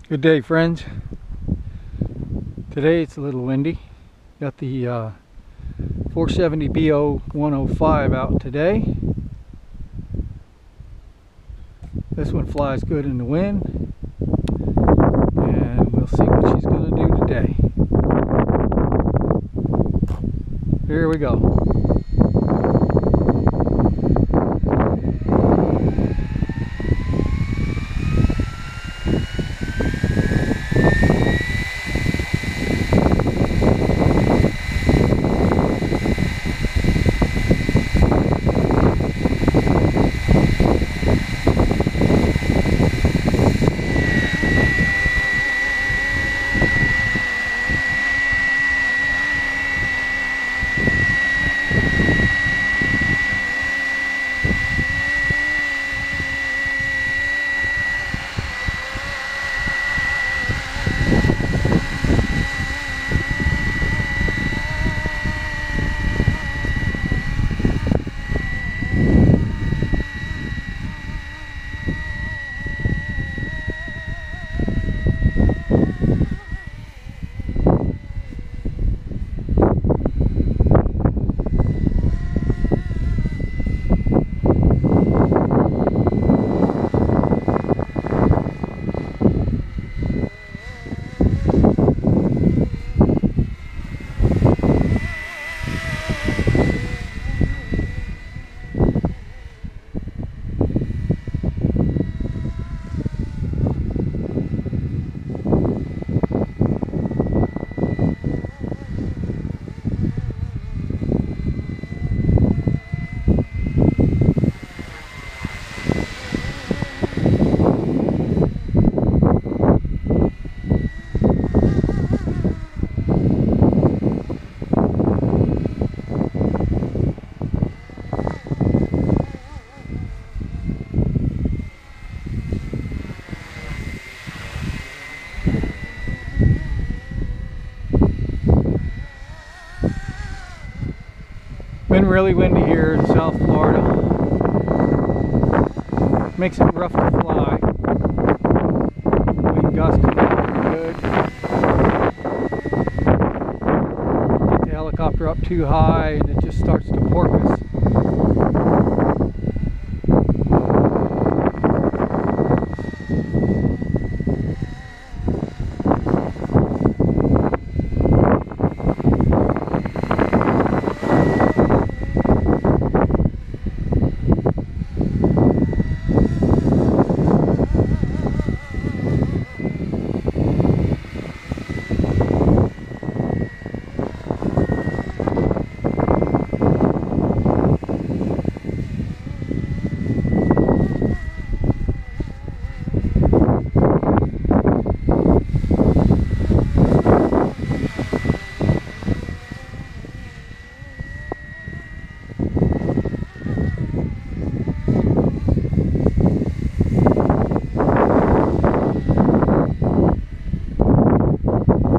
Good day, friends. Today it's a little windy. Got the 470 BO105 out today. This one flies good in the wind, and we'll see what she's going to do today. Here we go. Been really windy here in South Florida. Makes it rough to fly. Wind gusts come in pretty good. Get the helicopter up too high and it just starts to porpoise.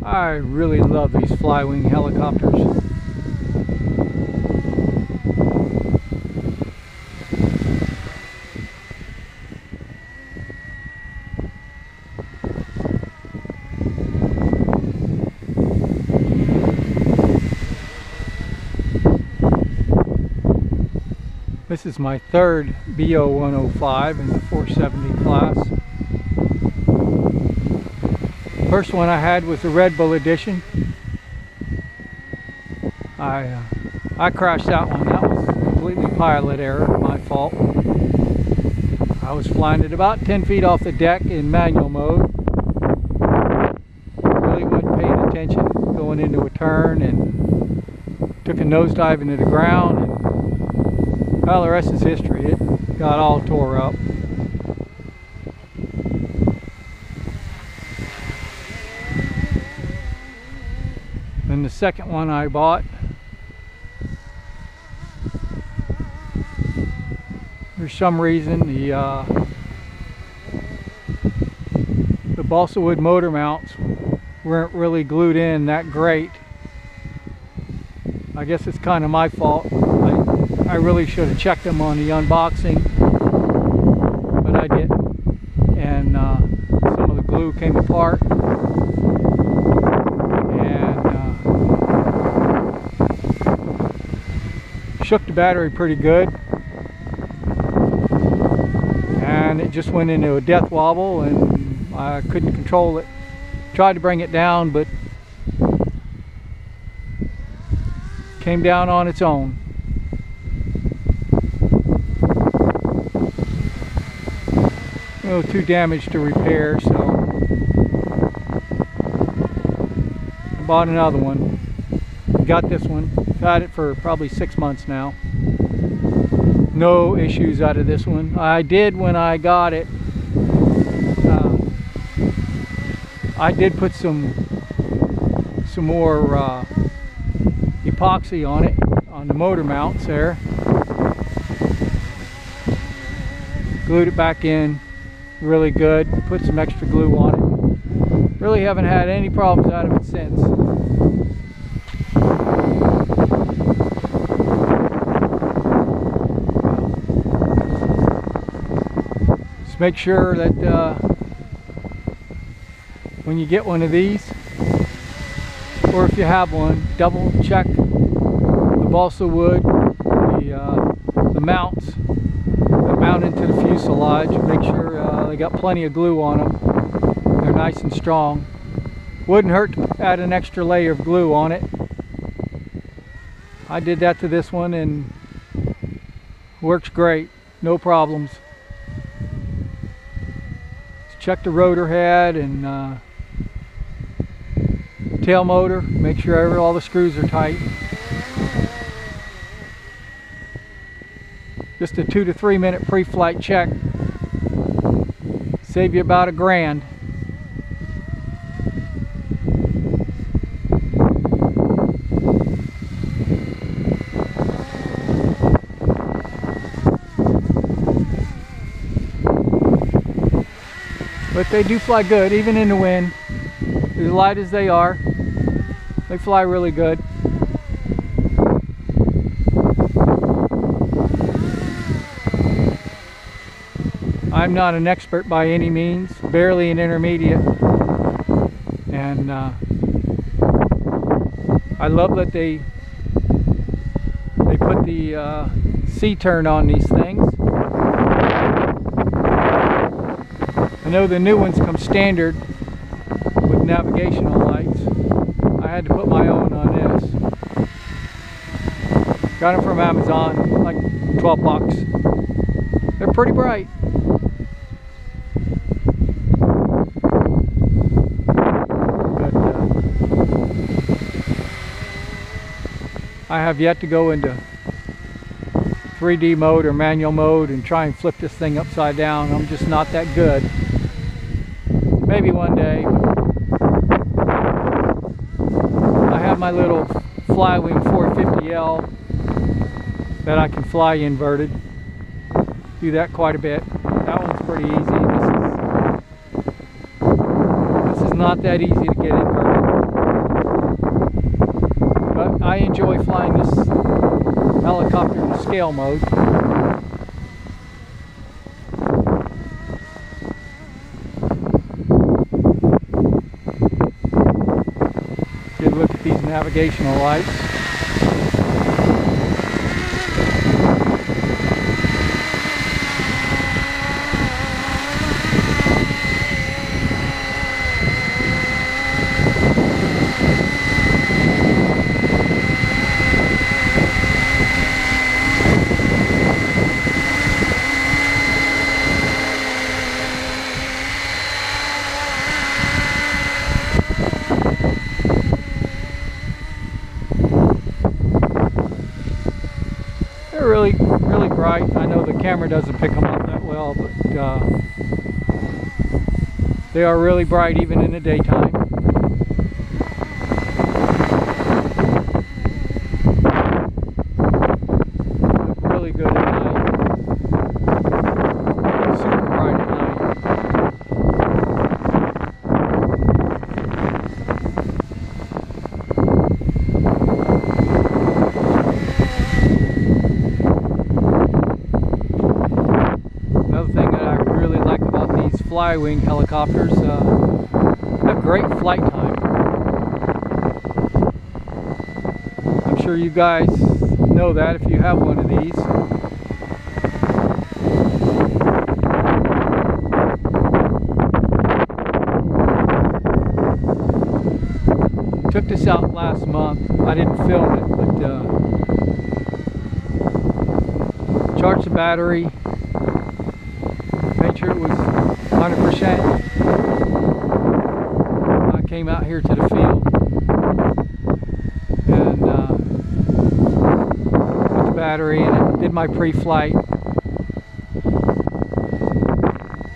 I really love these Flwing helicopters. This is my third BO105 in the 470 class. First one I had was the Red Bull edition. I crashed that one. That was completely pilot error, my fault. I was flying at about 10 feet off the deck in manual mode. Really wasn't paying attention going into a turn and took a nosedive into the ground. And, well, the rest is history. It got all tore up. Then the second one I bought, for some reason the balsa wood motor mounts weren't really glued in that great. I guess it's kind of my fault. I really should have checked them on the unboxing, but I didn't. And some of the glue glue came apart. And shook the battery pretty good. And it just went into a death wobble and I couldn't control it. Tried to bring it down, but came down on its own. No too damaged to repair, so I bought another one. Got this one. Had it for probably 6 months now. No issues out of this one. I did when I got it. I did put some more epoxy on it, on the motor mounts there. Glued it back in really good. Put some extra glue on it. Really haven't had any problems out of it since. Just make sure that when you get one of these, or if you have one, double check the balsa wood, the mounts that mount into the fuselage. Make sure they got plenty of glue on them. They're nice and strong. Wouldn't hurt to add an extra layer of glue on it. I did that to this one and works great, no problems. Just check the rotor head and tail motor, make sure all the screws are tight. Just a 2 to 3 minute pre-flight check. Save you about $1,000. But they do fly good, even in the wind. As light as they are, they fly really good. I'm not an expert by any means, barely an intermediate. And I love that they put the C-turn on these things. I know the new ones come standard with navigational lights. I had to put my own on this. Got them from Amazon, like 12 bucks. They're pretty bright. But I have yet to go into 3D mode or manual mode and try and flip this thing upside down. I'm just not that good. Maybe one day. I have my little Flwing 450L that I can fly inverted. Do that quite a bit. That one's pretty easy. This is not that easy to get inverted. But I enjoy flying this helicopter in scale mode. Good look at these navigational lights. They're really bright. I know the camera doesn't pick them up that well, but they are really bright even in the daytime. Look really good at night. Super bright at night. Flwing helicopters have great flight time. I'm sure you guys know that if you have one of these. Took this out last month. I didn't film it, but charged the battery, made sure it was 100%. I came out here to the field and put the battery in it, did my pre-flight,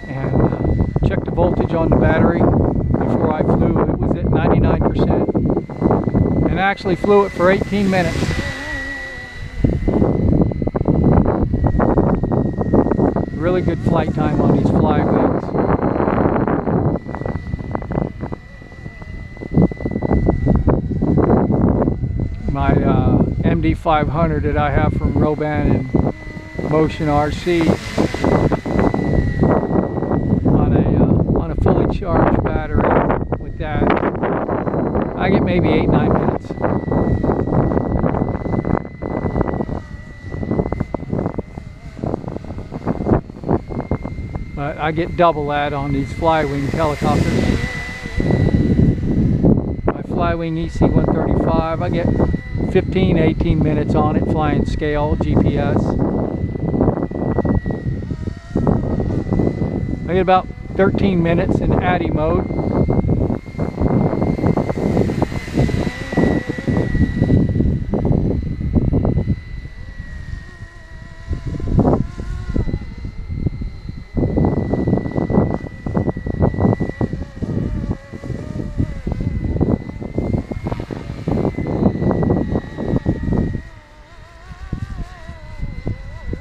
and checked the voltage on the battery before I flew. It was at 99%. And actually flew it for 18 minutes. Really good flight time on these Flywings. My MD500 that I have from Roban and Motion RC on a fully charged battery with that, I get maybe 8-9 minutes. But I get double that on these Flywing helicopters. My Flywing EC135, I get 15-18 minutes on it, flying scale, GPS. I get about 13 minutes in ADI mode.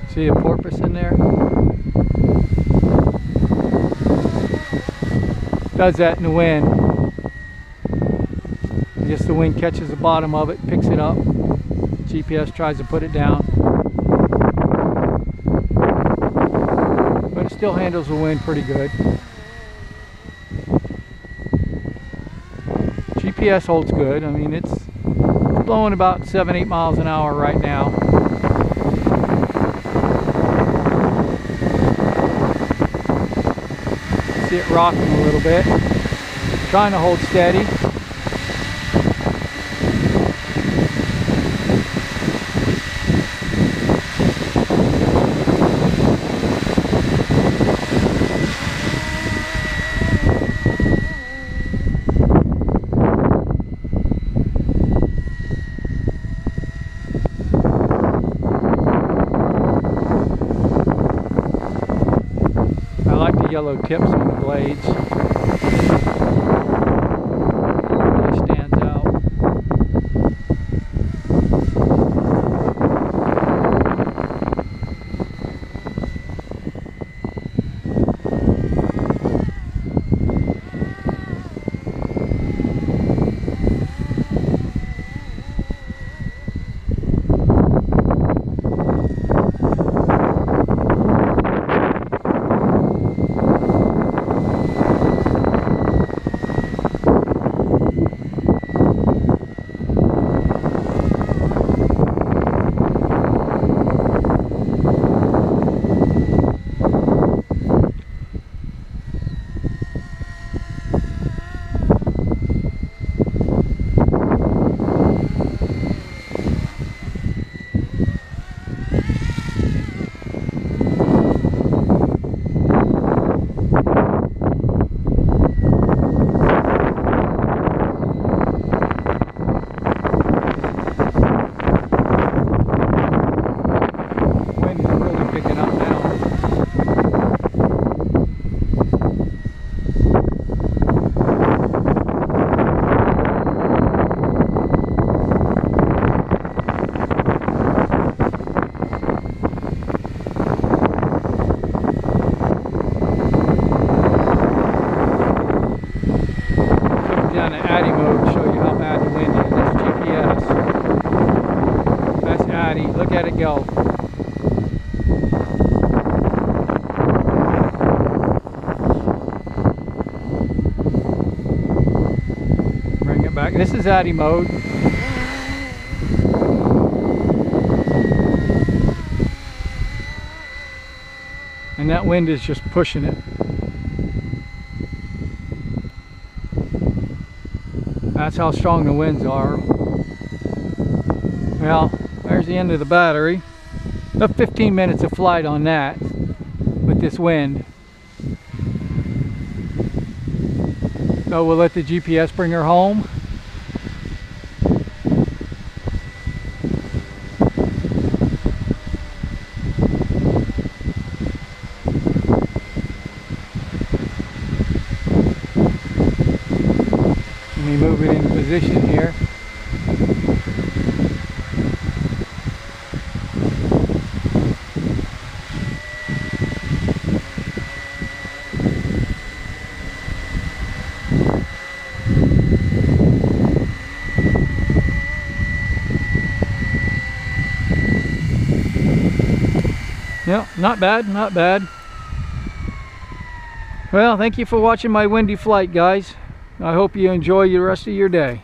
See a porpoise in there? Does that in the wind. I guess the wind catches the bottom of it, picks it up. GPS tries to put it down. But it still handles the wind pretty good. GPS holds good. I mean, it's blowing about 7-8 miles an hour right now. See it rocking a little bit. Trying to hold steady. I like the yellow tips on the blades. Really stands out. Look at it go. it back. This is ADI mode. And that wind is just pushing it. That's how strong the winds are. Well, there's the end of the battery. About 15 minutes of flight on that with this wind. So we'll let the GPS bring her home. Let me move it into position here. Yeah, not bad, not bad. Well, thank you for watching my windy flight, guys. I hope you enjoy the rest of your day.